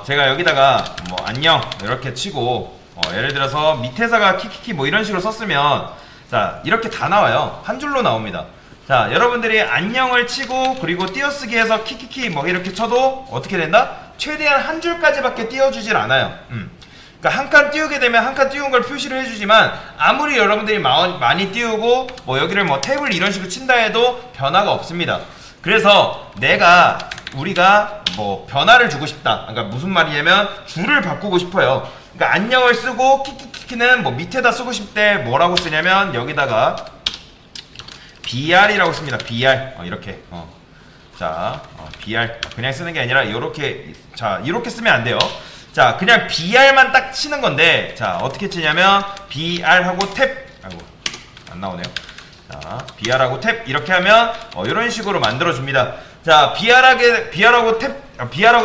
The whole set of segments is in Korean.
제가 여기다가 뭐 안녕 이렇게 치고 예를 들어서 밑에다가 키키키 뭐 이런 식으로 썼으면 자 이렇게 다 나와요. 한 줄로 나옵니다. 자 여러분들이 안녕을 치고 그리고 띄어쓰기해서 키키키 뭐 이렇게 쳐도 어떻게 된다? 최대한 한 줄까지밖에 띄워주질 않아요. 그러니까 한 칸 띄우게 되면 한 칸 띄운 걸 표시를 해주지만 아무리 여러분들이 많이 띄우고 뭐 여기를 뭐 탭을 이런 식으로 친다 해도 변화가 없습니다. 그래서 우리가 뭐 변화를 주고 싶다. 그러니까 무슨 말이냐면 줄을 바꾸고 싶어요. 그러니까 안녕을 쓰고 키키키키는 뭐 밑에다 쓰고 싶을 때 뭐라고 쓰냐면 여기다가 BR이라고 씁니다. BR 이렇게 자 BR 그냥 쓰는 게 아니라 이렇게 이렇게 쓰면 안 돼요. 자 그냥 BR만 딱 치는 건데 자 어떻게 치냐면 BR하고 탭 아이고 안 나오네요. 자 BR하고 탭 이렇게 하면 이런 식으로 만들어 줍니다. 자 BR하고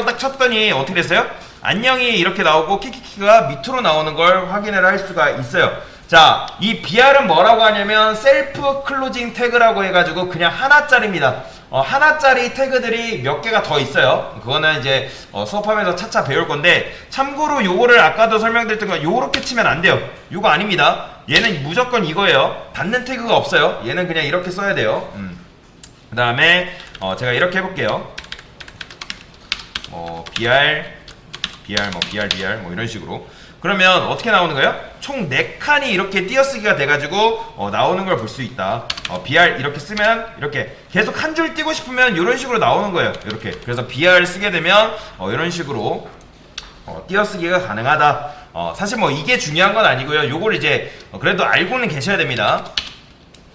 딱 쳤더니 어떻게 됐어요? 안녕이 이렇게 나오고 키키키가 밑으로 나오는 걸 확인을 할 수가 있어요. 자, 이 BR은 뭐라고 하냐면 셀프 클로징 태그라고 해가지고 그냥 하나짜리입니다. 하나짜리 태그들이 몇 개가 더 있어요. 그거는 이제 수업하면서 차차 배울 건데 참고로 요거를 아까도 설명드렸던 거 요렇게 치면 안 돼요. 요거 아닙니다. 얘는 무조건 이거예요. 닫는 태그가 없어요. 얘는 그냥 이렇게 써야 돼요. 그 다음에 제가 이렇게 해볼게요. BR 뭐 이런 식으로. 그러면 어떻게 나오는 거예요? 총 4칸이 이렇게 띄어쓰기가 돼가지고 나오는 걸 볼 수 있다. BR 이렇게 쓰면 이렇게 계속 한 줄 띄고 싶으면 이런 식으로 나오는 거예요. 이렇게. 그래서 BR 쓰게 되면 이런 식으로 띄어쓰기가 가능하다. 사실 뭐 이게 중요한 건 아니고요. 요걸 이제 그래도 알고는 계셔야 됩니다.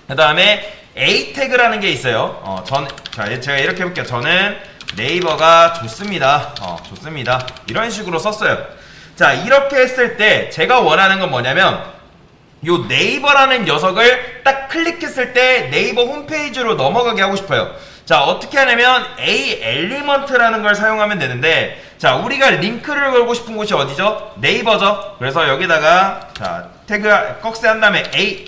그 다음에 A 태그라는 게 있어요. 제가 이렇게 해볼게요. 저는 네이버가 좋습니다. 좋습니다. 이런 식으로 썼어요. 자 이렇게 했을 때 제가 원하는 건 뭐냐면 요 네이버라는 녀석을 딱 클릭했을 때 네이버 홈페이지로 넘어가게 하고 싶어요. 자 어떻게 하냐면 A 엘리먼트라는 걸 사용하면 되는데 자 우리가 링크를 걸고 싶은 곳이 어디죠? 네이버죠. 그래서 여기다가 자 태그 꺽쇠 한 다음에 A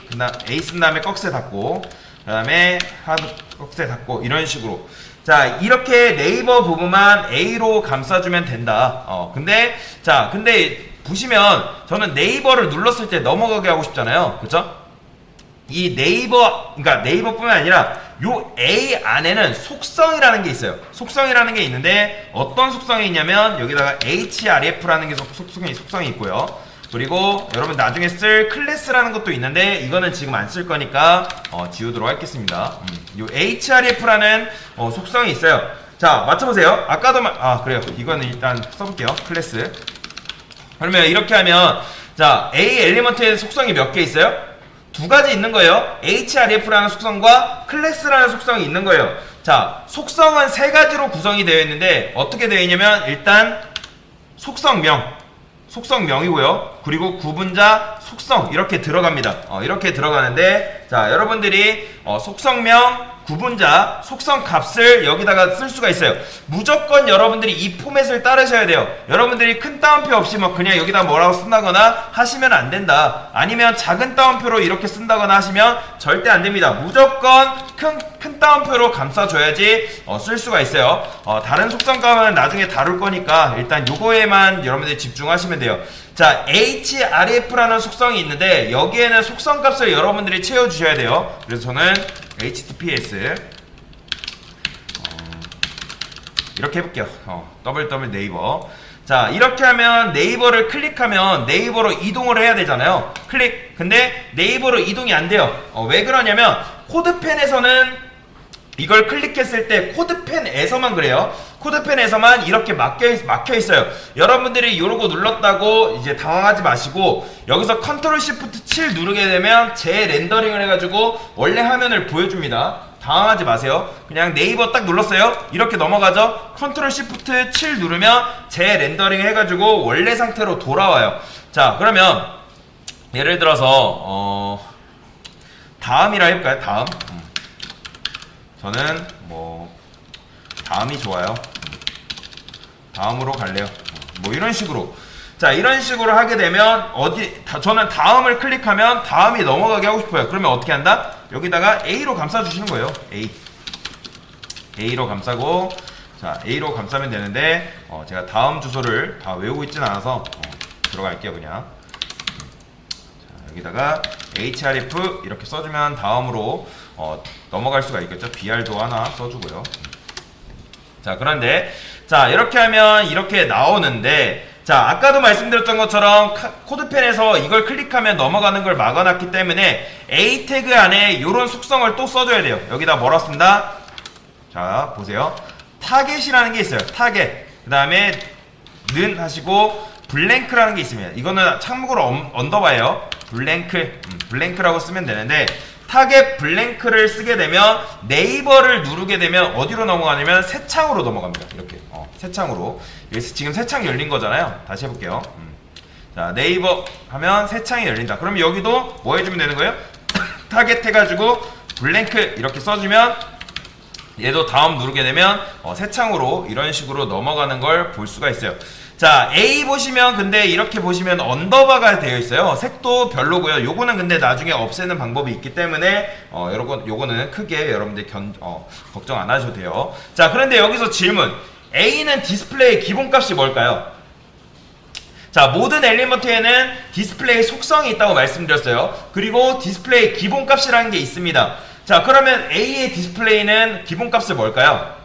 쓴 다음에 꺽쇠 닫고 그 다음에 하드 꺽쇠 닫고 이런 식으로 자 이렇게 네이버 부분만 A로 감싸주면 된다. 근데 보시면 저는 네이버를 눌렀을 때 넘어가게 하고 싶잖아요. 그쵸? 이 그러니까 네이버뿐만 아니라 요 A 안에는 속성이라는 게 있어요. 속성이라는 게 있는데 어떤 속성이 있냐면 여기다가 href라는 게 속성이 있고요. 그리고 여러분 나중에 쓸 클래스라는 것도 있는데 이거는 지금 안 쓸 거니까 지우도록 하겠습니다. 요 href라는 속성이 있어요. 자 맞춰보세요. 아까도 그래요. 이거는 일단 써볼게요. 클래스. 그러면 이렇게 하면 자 A 엘리먼트의 속성이 몇 개 있어요? 2가지 있는 거예요. href라는 속성과 클래스라는 속성이 있는 거예요. 자 속성은 3가지로 구성이 되어 있는데 어떻게 되어 있냐면 일단 속성명이고요. 그리고 구분자, 속성 이렇게 들어갑니다. 이렇게 들어가는데 자 여러분들이 속성명, 구분자, 속성 값을 여기다가 쓸 수가 있어요. 무조건 여러분들이 이 포맷을 따르셔야 돼요. 여러분들이 큰 따옴표 없이 뭐 그냥 여기다 뭐라고 쓴다거나 하시면 안 된다. 아니면 작은 따옴표로 이렇게 쓴다거나 하시면 절대 안 됩니다. 무조건 큰 따옴표로 감싸줘야지 쓸 수가 있어요. 다른 속성 값은 나중에 다룰 거니까 일단 요거에만 여러분들이 집중하시면 돼요. 자 href라는 속성이 있는데 여기에는 속성 값을 여러분들이 채워주셔야 돼요. 그래서 저는 https 이렇게 해볼게요. www 네이버. 자 이렇게 하면 네이버를 클릭하면 네이버로 이동을 해야 되잖아요. 근데 네이버로 이동이 안 돼요. 왜 그러냐면 코드펜에서는 이걸 클릭했을 때 코드펜에서만 그래요. 코드펜에서만 이렇게 막혀 있어요. 여러분들이 요러고 눌렀다고 이제 당황하지 마시고 여기서 컨트롤 시프트 7 누르게 되면 재렌더링을 해가지고 원래 화면을 보여줍니다. 당황하지 마세요. 그냥 네이버 딱 눌렀어요. 이렇게 넘어가죠. 컨트롤 시프트 7 누르면 재렌더링 해가지고 원래 상태로 돌아와요. 자 그러면 예를 들어서 다음이라 해볼까요? 다음. 저는 뭐 다음이 좋아요. 다음으로 갈래요. 뭐 이런 식으로. 자 이런 식으로 하게 되면 저는 다음을 클릭하면 다음이 넘어가게 하고 싶어요. 그러면 어떻게 한다? 여기다가 A로 감싸 주시는 거예요. A로 감싸고 자, A로 감싸면 되는데 제가 다음 주소를 다 외우고 있진 않아서 들어갈게요 그냥. 자, 여기다가 href 이렇게 써주면 다음으로 넘어갈 수가 있겠죠. br도 하나 써주고요. 자, 그런데 자, 이렇게 하면 이렇게 나오는데, 자, 아까도 말씀드렸던 것처럼 코드펜에서 이걸 클릭하면 넘어가는 걸 막아놨기 때문에 A 태그 안에 이런 속성을 또 써줘야 돼요. 여기다 뭐라 씁니다. 자, 보세요. 타겟이라는 게 있어요. 타겟. 그 다음에 는 하시고 블랭크라는 게 있습니다. 이거는 참고로 언더바예요. 블랭크라고 쓰면 되는데, 타겟 블랭크를 쓰게 되면 네이버를 누르게 되면 어디로 넘어가냐면 새 창으로 넘어갑니다. 이렇게 새 창으로. 여기서 지금 새 창이 열린 거잖아요. 다시 해볼게요. 자, 네이버 하면 새 창이 열린다. 그럼 여기도 뭐 해주면 되는 거예요? 타겟 해가지고 블랭크 이렇게 써주면 얘도 다음 누르게 되면 새 창으로 이런 식으로 넘어가는 걸 볼 수가 있어요. 자, A 보시면 근데 이렇게 보시면 언더바가 되어 있어요. 색도 별로고요. 요거는 근데 나중에 없애는 방법이 있기 때문에 요거는 크게 여러분들 걱정 안 하셔도 돼요. 자, 그런데 여기서 질문. A는 디스플레이 기본값이 뭘까요? 자, 모든 엘리먼트에는 디스플레이 속성이 있다고 말씀드렸어요. 그리고 디스플레이 기본값이라는 게 있습니다. 자, 그러면 A의 디스플레이는 기본값이 뭘까요?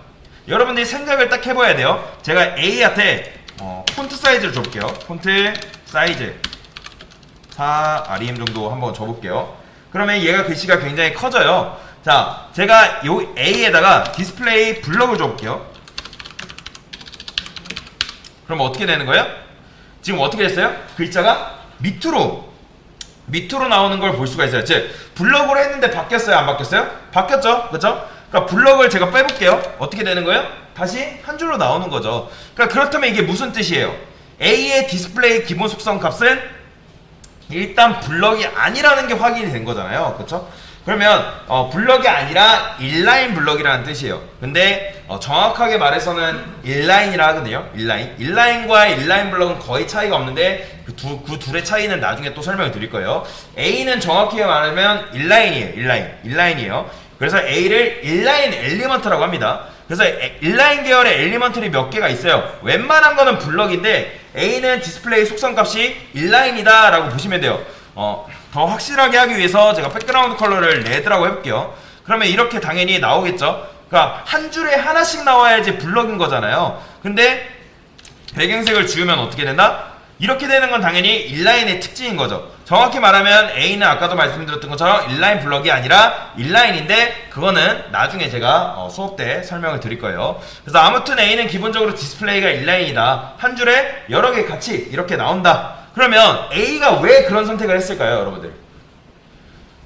여러분들이 생각을 딱 해봐야 돼요. 제가 A한테 폰트 사이즈를 줘볼게요. 폰트 사이즈 4rem 정도 한번 줘볼게요. 그러면 얘가 글씨가 굉장히 커져요. 자, 제가 요 A에다가 디스플레이 블럭을 줘볼게요. 그럼 어떻게 되는 거예요? 지금 어떻게 됐어요? 글자가 밑으로 나오는 걸 볼 수가 있어요. 즉 블럭으로 했는데 바뀌었어요? 안 바뀌었어요? 바뀌었죠? 그렇죠? 그러니까 블럭을 제가 빼볼게요. 어떻게 되는 거예요? 다시 한 줄로 나오는 거죠. 그러니까 그렇다면 이게 무슨 뜻이에요? A의 디스플레이 기본 속성 값은 일단 블럭이 아니라는 게 확인이 된 거잖아요. 그렇죠? 그러면 블럭이 아니라 인라인 블럭이라는 뜻이에요. 근데 정확하게 말해서는 인라인이라 하거든요. 인라인과 인라인 블럭은 거의 차이가 없는데 그 둘의 차이는 나중에 또 설명을 드릴 거예요. A는 정확히 말하면 인라인이에요. 그래서 A를 인라인 엘리먼트라고 합니다. 그래서 인라인 계열의 엘리먼트들이 몇 개가 있어요. 웬만한 거는 블럭인데 A는 디스플레이 속성값이 인라인이다 라고 보시면 돼요. 더 확실하게 하기 위해서 제가 백그라운드 컬러를 레드라고 해볼게요. 그러면 이렇게 당연히 나오겠죠. 그러니까 한 줄에 하나씩 나와야지 블럭인 거잖아요. 근데 배경색을 지우면 어떻게 된다? 이렇게 되는 건 당연히 인라인의 특징인 거죠. 정확히 말하면 A는 아까도 말씀드렸던 것처럼 인라인 블럭이 아니라 인라인인데 그거는 나중에 제가 수업 때 설명을 드릴 거예요. 그래서 아무튼 A는 기본적으로 디스플레이가 인라인이다. 한 줄에 여러 개 같이 이렇게 나온다. 그러면 A가 왜 그런 선택을 했을까요, 여러분들?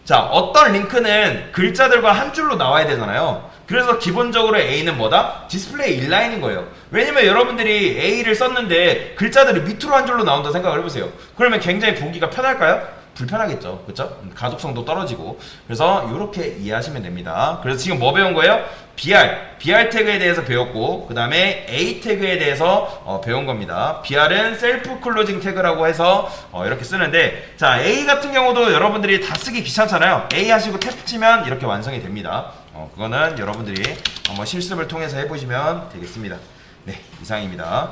자, 어떤 링크는 글자들과 한 줄로 나와야 되잖아요. 그래서 기본적으로 A는 뭐다? 디스플레이 인라인인 거예요. 왜냐면 여러분들이 A를 썼는데 글자들이 밑으로 한 줄로 나온다 생각을 해보세요. 그러면 굉장히 보기가 편할까요? 불편하겠죠. 그쵸? 가독성도 떨어지고. 그래서 이렇게 이해하시면 됩니다. 그래서 지금 뭐 배운 거예요? BR 태그에 대해서 배웠고, 그 다음에 A 태그에 대해서 배운 겁니다. BR은 셀프 클로징 태그라고 해서 이렇게 쓰는데, 자, A 같은 경우도 여러분들이 다 쓰기 귀찮잖아요. A 하시고 탭 치면 이렇게 완성이 됩니다. 그거는 여러분들이 한번 실습을 통해서 해보시면 되겠습니다. 네, 이상입니다.